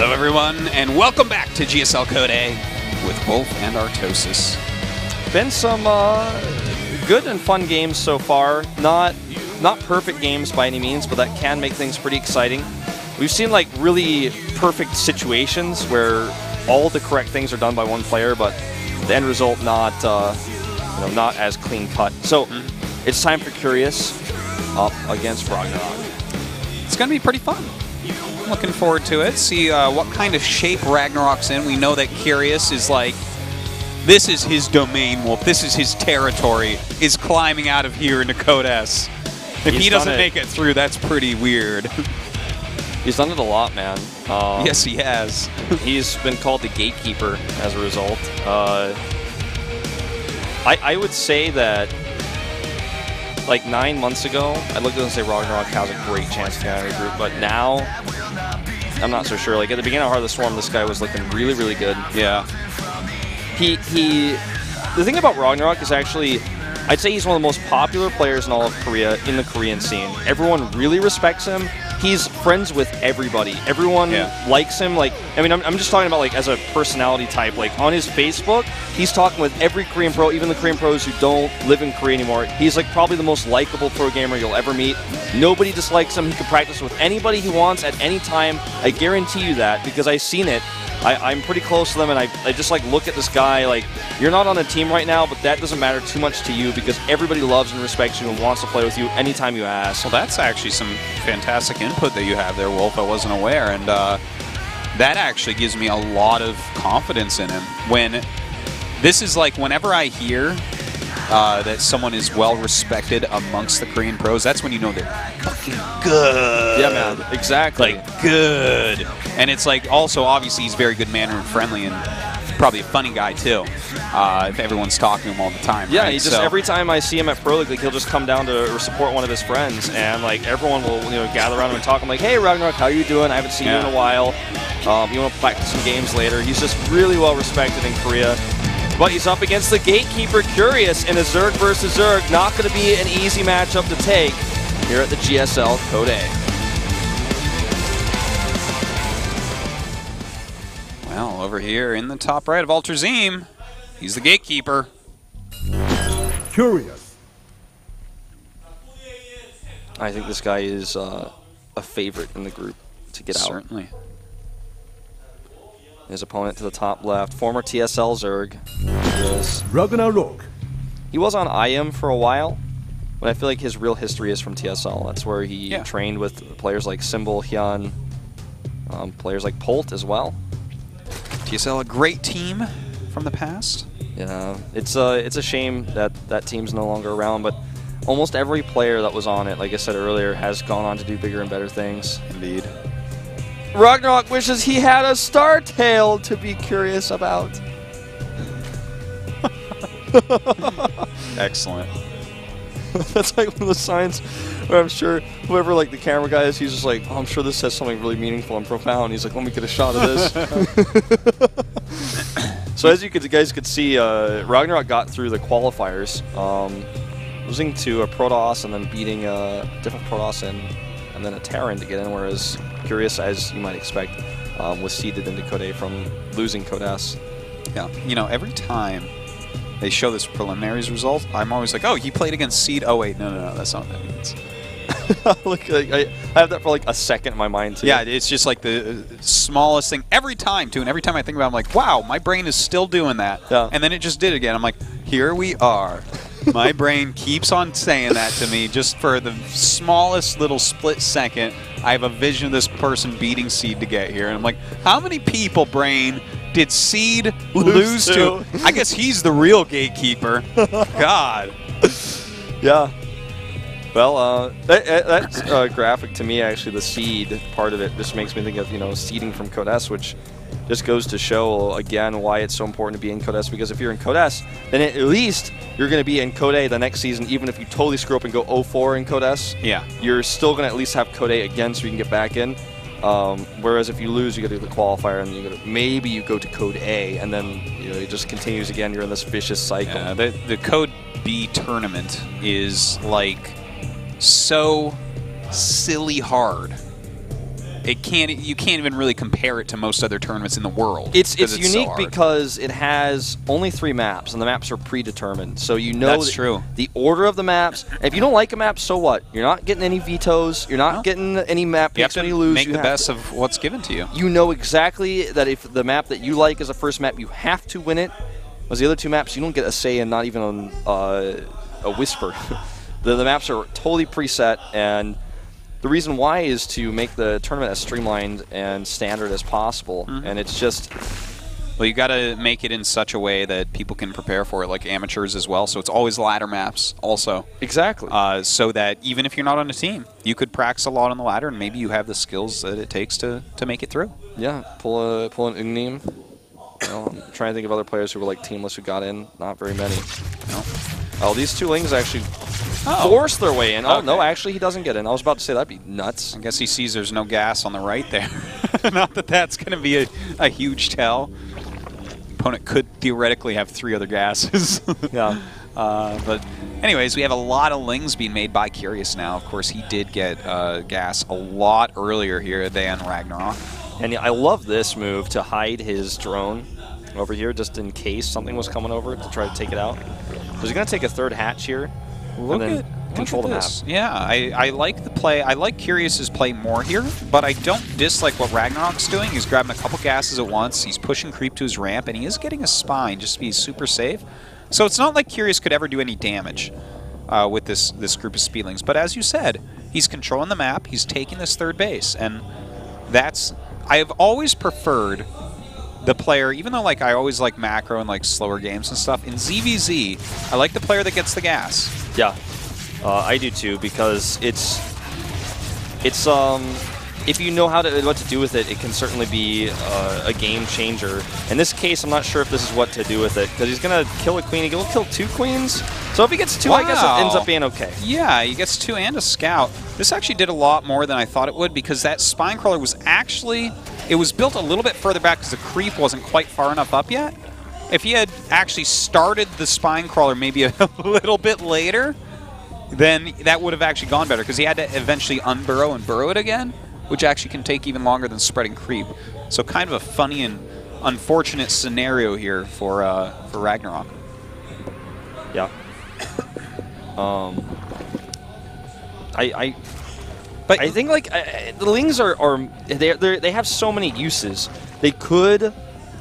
Hello everyone, and welcome back to GSL Code A with Wolf and Artosis. Been some good and fun games so far. Not perfect games by any means, but that can make things pretty exciting. We've seen like really perfect situations where all the correct things are done by one player, but the end result not not as clean cut. So it's time for Curious up against Ragnarok. It's going to be pretty fun. I'm looking forward to it. See what kind of shape Ragnarok's in. We know that Curious is like, this is his domain, Wolf. This is his territory. Is climbing out of here into Code S. If he doesn't make it through, that's pretty weird. He's done it a lot, man. Yes, he has. He's been called the gatekeeper as a result. I would say that like 9 months ago, I'd look at it and say Ragnarok has a great chance to get out of the group, but now I'm not so sure. Like at the beginning of Heart of the Swarm, this guy was looking really, really good. Yeah. The thing about Ragnarok is actually, I'd say he's one of the most popular players in all of Korea, in the Korean scene. Everyone really respects him. He's friends with everybody. Everyone likes him. Like, I mean, I'm just talking about like as a personality type. Like on his Facebook, he's talking with every Korean pro, even the Korean pros who don't live in Korea anymore. He's like probably the most likable pro gamer you'll ever meet. Nobody dislikes him. He can practice with anybody he wants at any time. I guarantee you that because I've seen it. I'm pretty close to them, and I just like look at this guy like, you're not on a team right now, but that doesn't matter too much to you because everybody loves and respects you and wants to play with you anytime you ask. Well, that's actually some fantastic input that you have there, Wolf. I wasn't aware, and that actually gives me a lot of confidence in him. When this is like, whenever I hear that someone is well respected amongst the Korean pros, that's when you know they're fucking good. Yeah, man. Exactly. Like, good. And it's like, also, obviously, he's very good mannered and friendly, and probably a funny guy, too, if everyone's talking to him all the time. Yeah, right? he just, every time I see him at Pro League, like, he'll just come down to support one of his friends, and, like, everyone will, gather around him and talk. I'm like, hey, Ragnarok, how you doing? I haven't seen you in a while. You want to practice some games later? He's just really well respected in Korea. But he's up against the gatekeeper, Curious, in a Zerg versus Zerg. Not going to be an easy matchup to take here at the GSL Code A. Well, over here in the top right of Alterzim, he's the gatekeeper. Curious. I think this guy is a favorite in the group to get out. Certainly. His opponent to the top left, former TSL Zerg. Yes. Ragnarok. He was on IM for a while, but I feel like his real history is from TSL. That's where he trained with players like Symbol, Hyun, players like Polt as well. TSL, a great team from the past. Yeah, it's a shame that that team's no longer around, but almost every player that was on it, like I said earlier, has gone on to do bigger and better things. Indeed. Ragnarok wishes he had a Star Tail to be curious about. Excellent. That's like one of the signs where I'm sure whoever like the camera guy is, he's just like, oh, I'm sure this says something really meaningful and profound. He's like, let me get a shot of this. So as you guys could see, Ragnarok got through the qualifiers, losing to a Protoss and then beating a different Protoss and then a Terran to get in, whereas Curious, as you might expect, was seeded into Code A from losing Code S. Yeah, every time they show this preliminaries result, I'm always like, oh, he played against seed. Oh, wait, no, that's not what that means. Look, I have that for like a second in my mind, too. Yeah, it's just like the smallest thing every time, too. And every time I think about it, I'm like, wow, my brain is still doing that. Yeah. And then it just did it again. I'm like, here we are. My brain keeps on saying that to me just for the smallest little split second. I have a vision of this person beating Seed to get here. And I'm like, how many people, brain, did Seed lose to? I guess he's the real gatekeeper. God. Yeah. Well, that graphic to me, actually, the seed part of it just makes me think of, seeding from Code S, which just goes to show, again, why it's so important to be in Code S, because if you're in Code S, then at least you're going to be in Code A the next season, even if you totally screw up and go 0-4 in Code S. Yeah. You're still going to at least have Code A again so you can get back in. Whereas if you lose, you got to do the qualifier, and maybe you go to Code A, and then it just continues again. You're in this vicious cycle. Yeah, the Code B tournament is like so silly hard. you can't even really compare it to most other tournaments in the world. It's unique because it has only 3 maps, and the maps are predetermined. So you know that's true. The order of the maps. If you don't like a map, so what? You're not getting any vetoes. You're not getting any map picks when you lose. Make the best of what's given to you. You know exactly that if the map that you like is the first map, you have to win it. Whereas the other 2 maps, you don't get a say in, not even on a whisper. the maps are totally preset, and the reason why is to make the tournament as streamlined and standard as possible. And it's just... Well, you got to make it in such a way that people can prepare for it, like amateurs as well. So it's always ladder maps also. Exactly. So that even if you're not on a team, you could practice a lot on the ladder, and maybe you have the skills that it takes to make it through. Yeah, pull an Ungneam. I'm trying to think of other players who were like teamless who got in. Not very many. No. Oh, these 2 Lings actually force their way in. Oh, no, actually he doesn't get in. I was about to say that'd be nuts. I guess he sees there's no gas on the right there. Not that that's going to be a huge tell. Opponent could theoretically have 3 other gases. Yeah. But anyways, we have a lot of Lings being made by Curious now. Of course, he did get gas a lot earlier here than Ragnarok. And I love this move to hide his drone over here just in case something was coming over to try to take it out. So he's going to take a 3rd hatch here and then control the map. Yeah, I like the play. I like Curious's play more here, but I don't dislike what Ragnarok's doing. He's grabbing a couple gases at once. He's pushing creep to his ramp, and he is getting a spine just to be super safe. So it's not like Curious could ever do any damage with this group of Speedlings. But as you said, he's controlling the map. He's taking this 3rd base, and that's... I've always preferred the player, even though like I always like macro and like slower games and stuff, in ZVZ, I like the player that gets the gas. Yeah, I do too, because it's if you know what to do with it, it can certainly be a game changer. In this case, I'm not sure if this is what to do with it, because he's going to kill a queen. He'll kill 2 queens. So if he gets 2, I guess it ends up being okay. Yeah, he gets 2 and a scout. This actually did a lot more than I thought it would, because that spine crawler was actually... It was built a little bit further back because the creep wasn't quite far enough up yet. If he had actually started the spine crawler maybe a little bit later, then that would have actually gone better, because he had to eventually unburrow and burrow it again, which actually can take even longer than spreading creep. So kind of a funny and unfortunate scenario here for Ragnarok. Yeah. But I think like the Lings they have so many uses. They could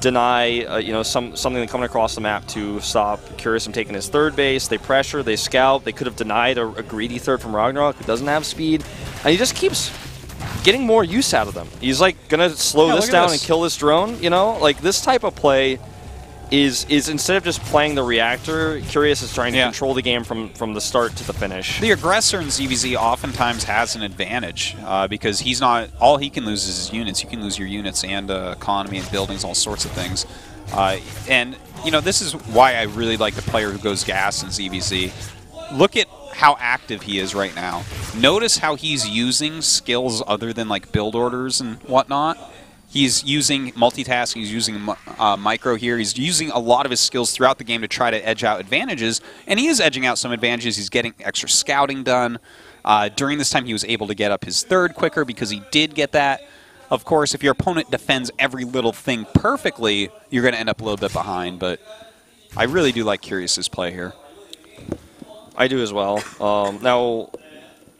deny something coming across the map to stop Curious from taking his 3rd base. They pressure, they scout. They could have denied a greedy 3rd from Ragnarok who doesn't have speed, and he just keeps getting more use out of them. He's like gonna slow this down and kill this drone. You know, like this type of play is instead of just playing the reactor, Curious is trying to control the game from the start to the finish. The aggressor in ZVZ oftentimes has an advantage because he's not... All he can lose is his units. You can lose your units and economy and buildings, all sorts of things. And, you know, this is why I really like the player who goes gas in ZVZ. Look at how active he is right now. Notice how he's using skills other than, like, build orders and whatnot. He's using multitasking, he's using micro here, he's using a lot of his skills throughout the game to try to edge out advantages, and he is edging out some advantages. He's getting extra scouting done. During this time, he was able to get up his 3rd quicker because he did get that. Of course, if your opponent defends every little thing perfectly, you're going to end up a little bit behind, but I really do like Curious's play here. I do as well. Now,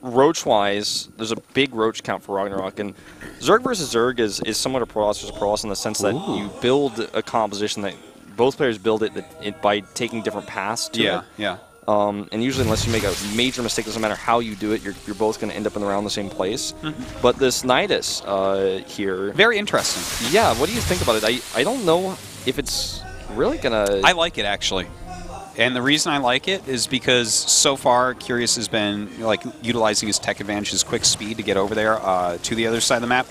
Roach-wise, there's a big Roach count for Ragnarok, and Zerg versus Zerg is somewhat a Protoss versus Protoss in the sense that you build a composition that both players build it by taking different paths to it. Yeah. And usually, unless you make a major mistake, doesn't matter how you do it, you're both going to end up in around the same place. But this Nidus here... Very interesting. Yeah, what do you think about it? I don't know if it's really going to... I like it, actually. And the reason I like it is because so far Curious has been like utilizing his tech advantage, his quick speed to get over there to the other side of the map.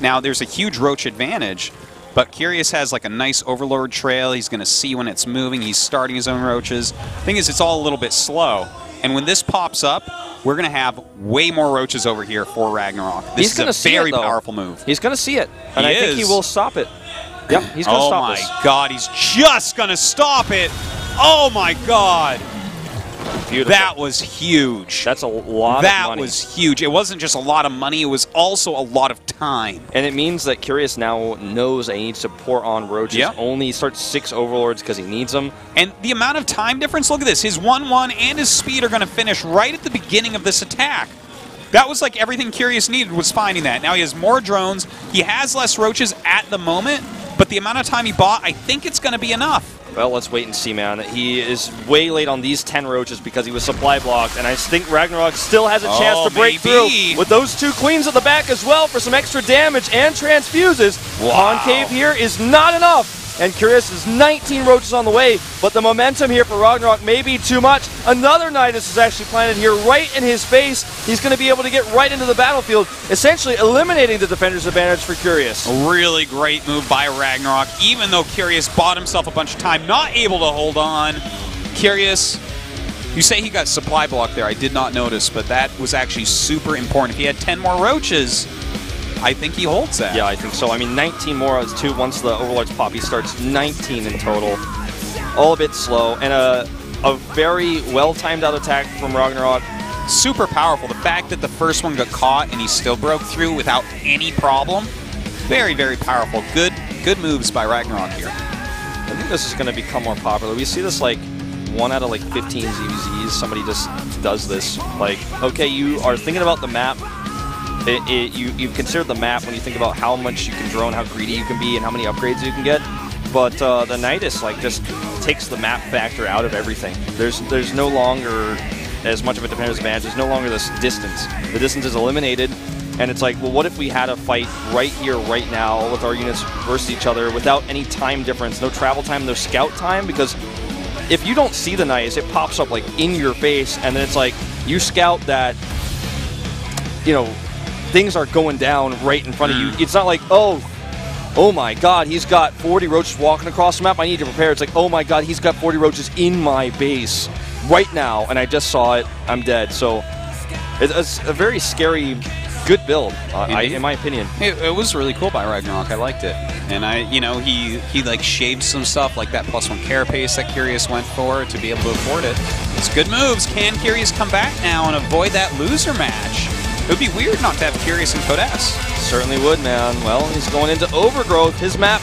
Now there's a huge Roach advantage, but Curious has like a nice Overlord trail. He's going to see when it's moving. He's starting his own Roaches. Thing is, it's all a little bit slow. And when this pops up, we're going to have way more Roaches over here for Ragnarok. This is a very powerful move. He's going to see it, and I think he will stop it. Yep, he's going to stop this. Oh my God, he's just going to stop it. Oh my God! Beautiful. That was huge. That's a lot of money. That was huge. It wasn't just a lot of money, it was also a lot of time. And it means that Curious now knows that he needs to pour on roaches. Yep. Only starts 6 Overlords because he needs them. And the amount of time difference, look at this. His 1-1 and his speed are going to finish right at the beginning of this attack. That was like everything Curious needed was finding that. Now he has more drones. He has less roaches at the moment, but the amount of time he bought, I think it's going to be enough. Well, let's wait and see, man. He is way late on these 10 roaches because he was supply blocked, and I think Ragnarok still has a chance to break through with those 2 queens at the back as well for some extra damage and transfuses. Wow. Concave here is not enough, and Curious is 19 roaches on the way, but the momentum here for Ragnarok may be too much. Another Nidus is actually planted here right in his face. He's going to be able to get right into the battlefield, essentially eliminating the defender's advantage for Curious. A really great move by Ragnarok, even though Curious bought himself a bunch of time, not able to hold on. Curious, you say he got supply block there. I did not notice, but that was actually super important. If he had 10 more roaches, I think he holds that. Yeah, I think so. I mean, 19 more is 2 once the Overlord's pop. He starts 19 in total. All a bit slow, and a very well-timed out attack from Ragnarok. Super powerful. The fact that the first one got caught and he still broke through without any problem, very, very powerful. Good moves by Ragnarok here. I think this is going to become more popular. We see this like 1 out of like 15 ZVZs. Somebody just does this. Like, okay, you are thinking about the map. You consider the map when you think about how much you can drone, how greedy you can be, and how many upgrades you can get. But the Nidus like just takes the map factor out of everything. There's no longer as much of a defender's advantage. There's no longer this distance. The distance is eliminated, and it's like, well, what if we had a fight right here, right now, with our units versus each other without any time difference, no travel time, no scout time? Because if you don't see the Nidus, it pops up like in your face, and then it's like you scout that, you know, things are going down right in front of you. It's not like, oh my god, he's got 40 roaches walking across the map, I need to prepare. It's like, oh my god, he's got 40 roaches in my base right now, and I just saw it, I'm dead. So it's a very scary, good build, in my opinion. It was really cool by Ragnarok. I liked it. And he like shaved some stuff like that +1 carapace that Curious went for to be able to afford it. It's good moves. Can Curious come back now and avoid that loser match? It would be weird not to have Curious in Code S. Certainly would, man. Well, he's going into Overgrowth. His map